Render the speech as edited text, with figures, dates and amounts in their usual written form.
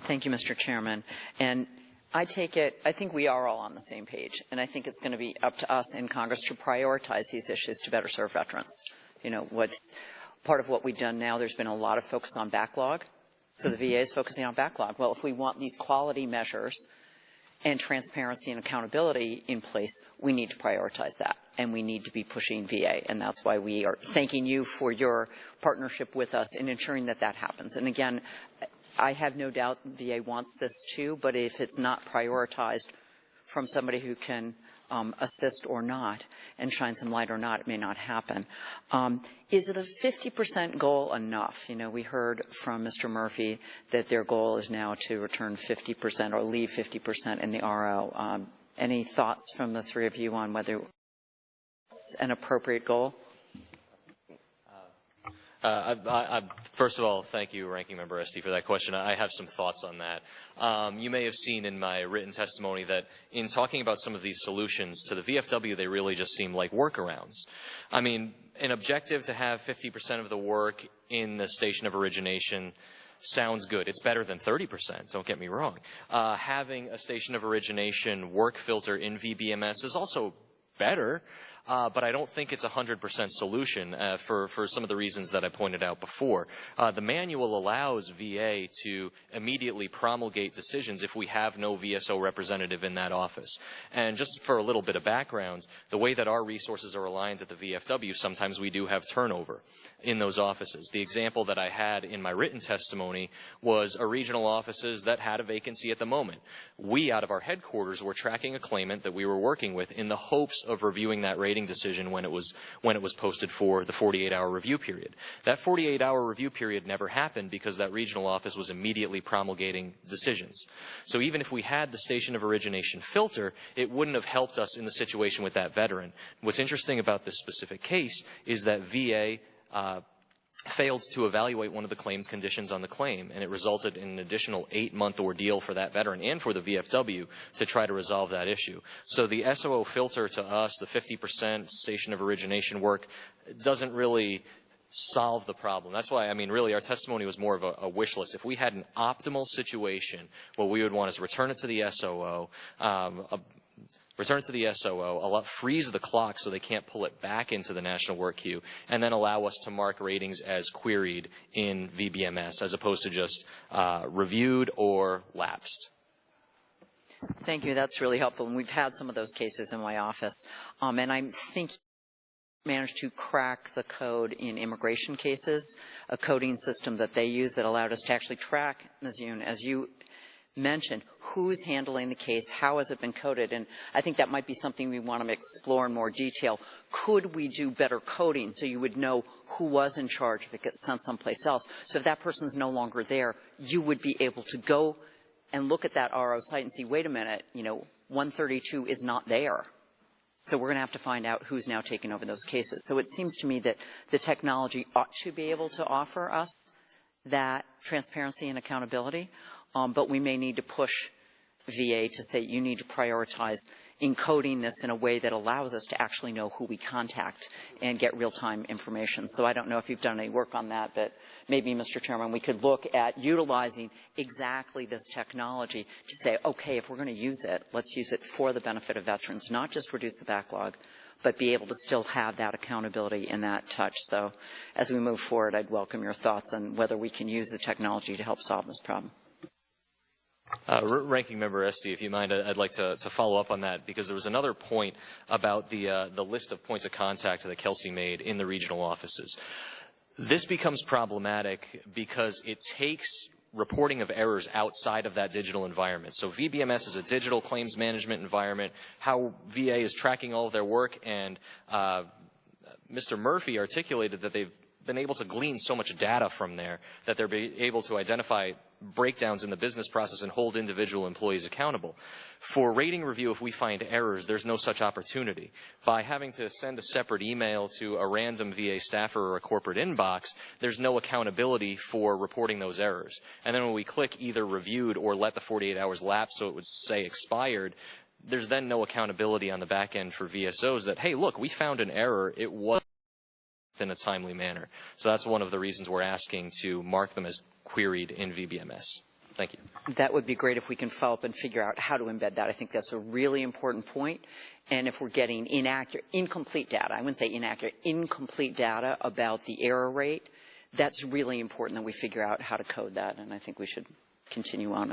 Thank you, Mr. Chairman. And I take it, I think we are all on the same page, and I think it's going to be up to us in Congress to prioritize these issues to better serve veterans. You know, what's part of what we've done now, there's been a lot of focus on backlog. So the VA is focusing on backlog. Well, if we want these quality measures and transparency and accountability in place, we need to prioritize that, and we need to be pushing VA, and that's why we are thanking you for your partnership with us in ensuring that that happens. And again, I have no doubt VA wants this too, but if it's not prioritized from somebody who can assist or not and shine some light or not, it may not happen. Is the 50% goal enough? You know, we heard from Mr. Murphy that their goal is now to return 50% or leave 50% in the RO. Any thoughts from the three of you on whether it's an appropriate goal? First of all, thank you, Ranking Member Esty, for that question. I have some thoughts on that. You may have seen in my written testimony that in talking about some of these solutions to the VFW, they really just seem like workarounds. I mean, an objective to have 50% of the work in the station of origination sounds good. It's better than 30%, don't get me wrong. Having a station of origination work filter in VBMS is also better. But I don't think it's a 100% solution for some of the reasons that I pointed out before. The manual allows VA to immediately promulgate decisions if we have no VSO representative in that office. And just for a little bit of background, the way that our resources are aligned at the VFW, sometimes we do have turnover in those offices. The example that I had in my written testimony was a regional offices that had a vacancy at the moment. We, out of our headquarters, were tracking a claimant that we were working with in the hopes of reviewing that rating decision when it was posted for the 48-hour review period. That 48-hour review period never happened because that regional office was immediately promulgating decisions. So even if we had the station of origination filter, it wouldn't have helped us in the situation with that veteran. What's interesting about this specific case is that VA failed to evaluate one of the claims conditions on the claim, and it resulted in an additional 8-month ordeal for that veteran and for the VFW to try to resolve that issue. So the SOO filter to us, the 50% station of origination work, doesn't really solve the problem. That's why, I mean, really, our testimony was more of a wish list. If we had an optimal situation, what we would want is return it to the SOO, freeze the clock so they can't pull it back into the national work queue, and then allow us to mark ratings as queried in VBMS as opposed to just reviewed or lapsed. Thank you. That's really helpful. And we've had some of those cases in my office. And I'm thinking managed to crack the code in immigration cases, a coding system that they use that allowed us to actually track, Ms. Yoon, as you mentioned, who's handling the case, how has it been coded, and I think that might be something we want to explore in more detail. Could we do better coding so you would know who was in charge if it gets sent someplace else? So if that person's no longer there, you would be able to go and look at that RO site and see, wait a minute, you know, 132 is not there. So we're going to have to find out who's now taking over those cases. So it seems to me that the technology ought to be able to offer us that transparency and accountability. But we may need to push VA to say you need to prioritize encoding this in a way that allows us to actually know who we contact and get real-time information. So I don't know if you've done any work on that, but maybe, Mr. Chairman, we could look at utilizing exactly this technology to say, okay, if we're going to use it, let's use it for the benefit of veterans, not just reduce the backlog, but be able to still have that accountability and that touch. So as we move forward, I'd welcome your thoughts on whether we can use the technology to help solve this problem. Ranking Member Esty, if you mind, I'd like to follow up on that, because there was another point about the list of points of contact that Kelsey made in the regional offices. This becomes problematic because it takes reporting of errors outside of that digital environment. So VBMS is a digital claims management environment. How VA is tracking all of their work, and Mr. Murphy articulated that they've been able to glean so much data from there that they're able to identify breakdowns in the business process and hold individual employees accountable. For rating review, if we find errors, there's no such opportunity. By having to send a separate email to a random VA staffer or a corporate inbox, there's no accountability for reporting those errors. And then when we click either reviewed or let the 48 hours lapse so it would say expired, there's then no accountability on the back end for VSOs that, hey, look, we found an error. It was in a timely manner. So that's one of the reasons we're asking to mark them as queried in VBMS. Thank you. That would be great if we can follow up and figure out how to embed that. I think that's a really important point. And if we're getting incomplete data, I wouldn't say inaccurate, incomplete data about the error rate, that's really important that we figure out how to code that. And I think we should continue on with